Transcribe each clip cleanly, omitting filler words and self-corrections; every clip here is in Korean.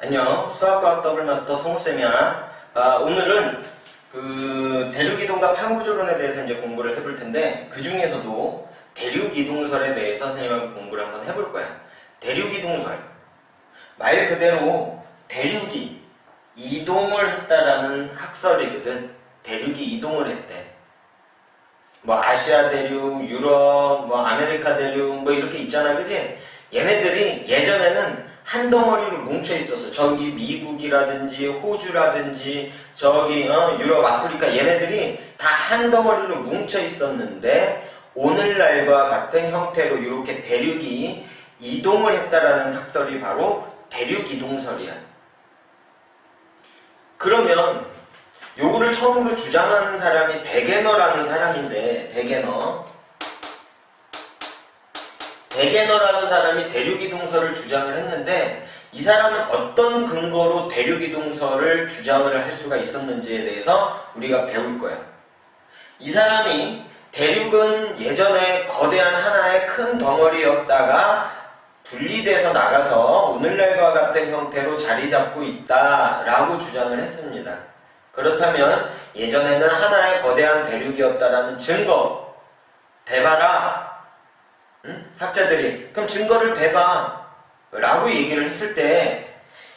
안녕, 수학과학 더블마스터 성우쌤이야. 오늘은 대륙이동과 판구조론에 대해서 이제 공부를 해볼 텐데, 그 중에서도 대륙이동설에 대해서 선생님하고 공부를 한번 해볼 거야. 대륙이동설. 말 그대로 대륙이 이동을 했다라는 학설이거든. 대륙이 이동을 했대. 뭐 아시아 대륙, 유럽, 뭐 아메리카 대륙, 뭐 이렇게 있잖아, 그지? 얘네들이 예전에는 한 덩어리로 뭉쳐 있었어. 저기 미국이라든지 호주라든지 저기 유럽, 아프리카 얘네들이 다 한 덩어리로 뭉쳐 있었는데 오늘날과 같은 형태로 이렇게 대륙이 이동을 했다라는 학설이 바로 대륙이동설이야. 그러면 요거를 처음으로 주장하는 사람이 베게너라는 사람인데, 베게너라는 사람이 대륙이동설을 주장을 했는데, 이 사람은 어떤 근거로 대륙이동설을 주장을 할 수가 있었는지에 대해서 우리가 배울 거야. 이 사람이 대륙은 예전에 거대한 하나의 큰 덩어리였다가 분리돼서 나가서 오늘날과 같은 형태로 자리 잡고 있다라고 주장을 했습니다. 그렇다면 예전에는 하나의 거대한 대륙이었다라는 증거 대봐라. 학자들이 그럼 증거를 대봐 라고 얘기를 했을 때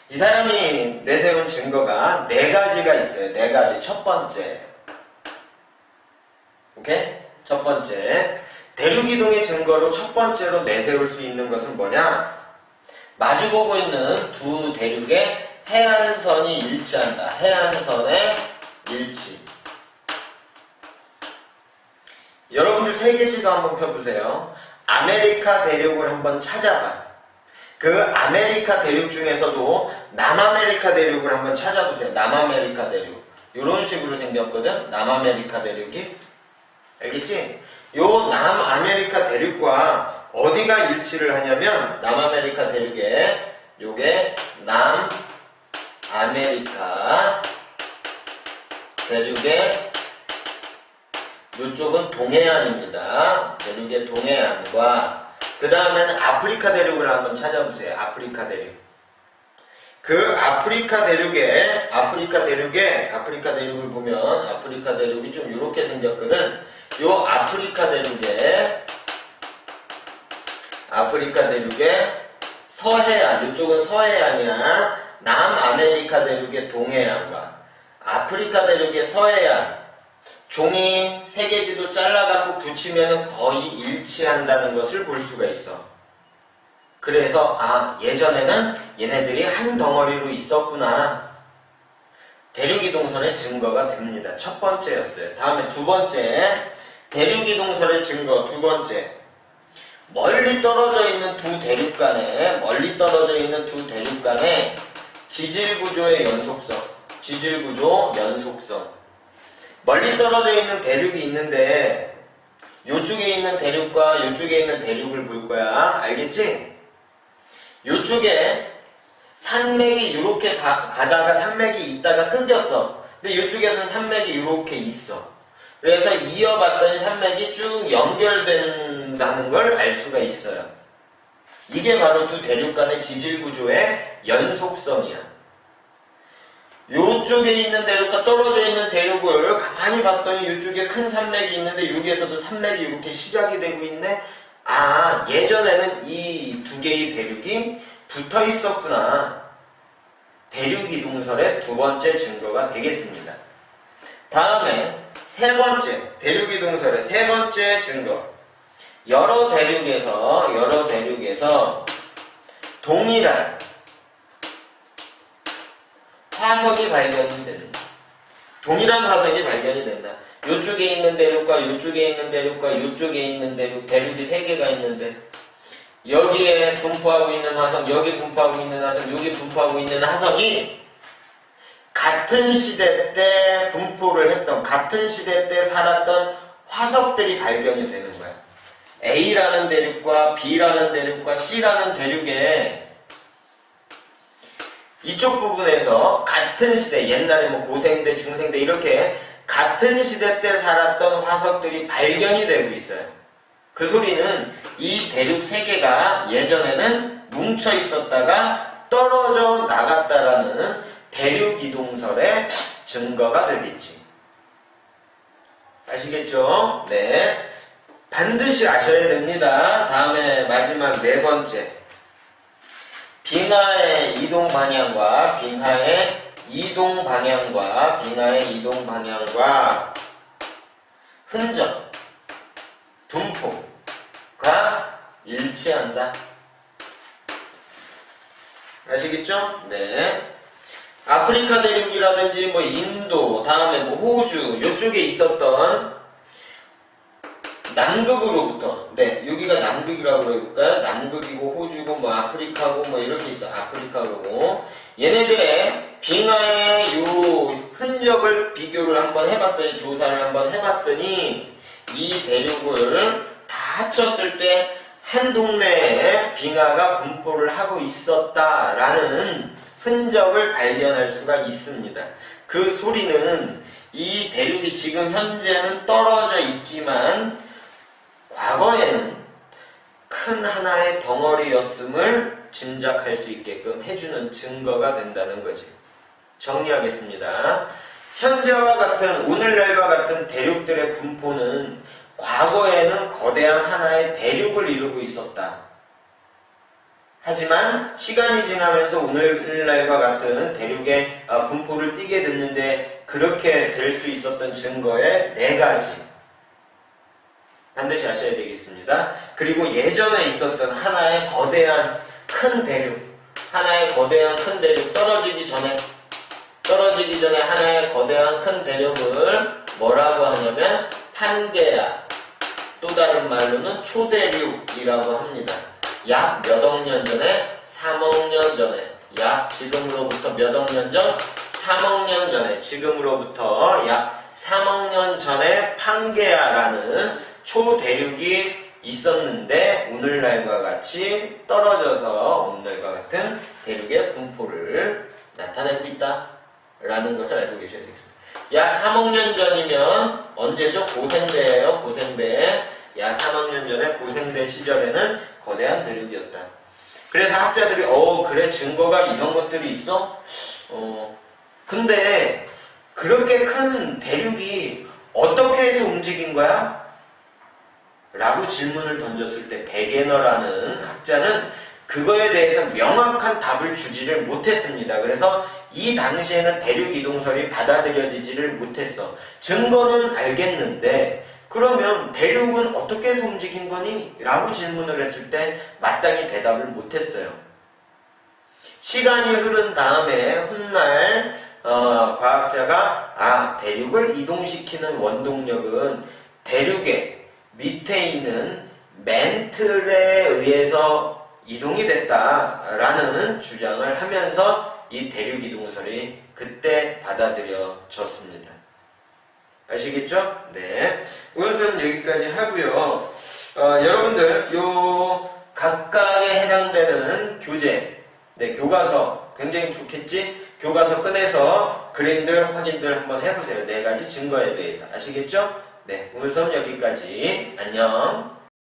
이 사람이 내세운 증거가 네 가지가 있어요. 네 가지. 첫 번째, 오케이? 첫 번째, 대륙이동의 증거로 첫 번째로 내세울 수 있는 것은 뭐냐? 마주보고 있는 두 대륙의 해안선이 일치한다. 해안선의 일치. 여러분들 세계지도 한번 펴보세요. 아메리카 대륙을 한번 찾아봐. 그 아메리카 대륙 중에서도 남아메리카 대륙을 한번 찾아보세요. 남아메리카 대륙. 이런 식으로 생겼거든. 남아메리카 대륙이. 알겠지? 요 남아메리카 대륙과 어디가 일치를 하냐면 남아메리카 대륙에 요게 남아메리카 대륙의 요쪽은 동해안입니다. 대륙의 동해안과 그 다음에는 아프리카 대륙을 한번 찾아보세요. 아프리카 대륙. 그 아프리카 대륙을 보면 아프리카 대륙이 좀 이렇게 생겼거든. 요 아프리카 대륙의 서해안, 이쪽은 서해안이야. 남아메리카 대륙의 동해안과 아프리카 대륙의 서해안. 종이 세계지도 잘라갖고 붙이면 거의 일치한다는 것을 볼 수가 있어. 그래서 예전에는 얘네들이 한 덩어리로 있었구나. 대륙이동설의 증거가 됩니다. 첫 번째였어요. 다음에 두 번째, 대륙이동설의 증거 두 번째. 멀리 떨어져 있는 두 대륙 간의 지질구조의 연속성. 멀리 떨어져 있는 대륙이 있는데 요쪽에 있는 대륙과 요쪽에 있는 대륙을 볼 거야. 알겠지? 요쪽에 산맥이 이렇게 가다가 산맥이 있다가 끊겼어. 근데 요쪽에서는 산맥이 이렇게 있어. 그래서 이어봤더니 산맥이 쭉 연결된다는 걸 알 수가 있어요. 이게 바로 두 대륙 간의 지질구조의 연속성이야. 요쪽에 있는 대륙과 떨어져 있는 대륙을 가만히 봤더니 요쪽에 큰 산맥이 있는데 여기에서도 산맥이 이렇게 시작이 되고 있네. 예전에는 이 두 개의 대륙이 붙어 있었구나. 대륙이동설의 두 번째 증거가 되겠습니다. 다음에 세 번째, 대륙이동설의 세 번째 증거. 여러 대륙에서 동일한 화석이 발견이 된다. 동일한 화석이 발견이 된다. 요쪽에 있는 대륙과 요쪽에 있는 대륙과 요쪽에 있는 대륙이 세 개가 있는데 여기에 분포하고 있는 화석, 여기 분포하고 있는 화석, 여기 분포하고 있는 화석이 같은 시대 때 분포를 했던, 같은 시대 때 살았던 화석들이 발견이 되는 거야. A라는 대륙과 B라는 대륙과 C라는 대륙에 이쪽 부분에서 같은 시대, 옛날에 뭐 고생대, 중생대 이렇게 같은 시대 때 살았던 화석들이 발견이 되고 있어요. 그 소리는 이 대륙 세 개가 예전에는 뭉쳐 있었다가 떨어져 나갔다라는 대륙이동설의 증거가 되겠지. 아시겠죠? 네. 반드시 아셔야 됩니다. 다음에 마지막 네 번째. 빙하의 이동 방향과 빙하의 이동 방향과 흔적, 분포가 일치한다. 아시겠죠? 네. 아프리카 대륙이라든지 뭐 인도, 다음에 뭐 호주 요쪽에 있었던 남극으로부터, 네, 여기가 남극이라고 해볼까요? 남극이고 호주고 뭐 아프리카고 뭐 이렇게 있어. 아프리카고 얘네들의 빙하의 요 흔적을 비교를 한번 해봤더니, 조사를 한번 해봤더니 이 대륙을 다 합쳤을 때 한 동네에 빙하가 분포를 하고 있었다라는 흔적을 발견할 수가 있습니다. 그 소리는 이 대륙이 지금 현재는 떨어져 있지만 과거에는 큰 하나의 덩어리였음을 짐작할 수 있게끔 해주는 증거가 된다는 거지. 정리하겠습니다. 현재와 같은, 오늘날과 같은 대륙들의 분포는 과거에는 거대한 하나의 대륙을 이루고 있었다. 하지만 시간이 지나면서 오늘날과 같은 대륙의 분포를 띠게 됐는데 그렇게 될 수 있었던 증거의 네 가지. 반드시 아셔야 되겠습니다. 그리고 예전에 있었던 하나의 거대한 큰 대륙, 하나의 거대한 큰 대륙 떨어지기 전에 하나의 거대한 큰 대륙을 뭐라고 하냐면 판게아, 또 다른 말로는 초대륙이라고 합니다. 약 몇 억 년 전에, 3억 년 전에, 약 지금으로부터 몇 억 년 전? 3억 년 전에, 지금으로부터 약 3억 년 전에 판게아라는 초대륙이 있었는데 오늘날과 같이 떨어져서 오늘날과 같은 대륙의 분포를 나타내고 있다라는 것을 알고 계셔야 되겠습니다. 약 3억 년 전이면 언제죠? 고생대예요. 고생대. 약 3억 년 전에 고생대 시절에는 거대한 대륙이었다. 그래서 학자들이 그래 증거가 이런 것들이 있어? 근데 그렇게 큰 대륙이 어떻게 해서 움직인 거야? 라고 질문을 던졌을 때 베게너라는 학자는 그거에 대해서 명확한 답을 주지를 못했습니다. 그래서 이 당시에는 대륙 이동설이 받아들여지지를 못했어. 증거는 알겠는데 그러면 대륙은 어떻게 해서 움직인 거니? 라고 질문을 했을 때 마땅히 대답을 못했어요. 시간이 흐른 다음에 훗날 과학자가 대륙을 이동시키는 원동력은 대륙의 밑에 있는 맨틀에 의해서 이동이 됐다라는 주장을 하면서 이 대륙 이동설이 그때 받아들여졌습니다. 아시겠죠? 네. 오늘은 여기까지 하고요. 여러분들 요 각각에 해당되는 교재, 네, 교과서 굉장히 좋겠지? 교과서 꺼내서 그림들 확인들 한번 해보세요. 네 가지 증거에 대해서. 아시겠죠? 네, 오늘 수업 여기까지. 안녕.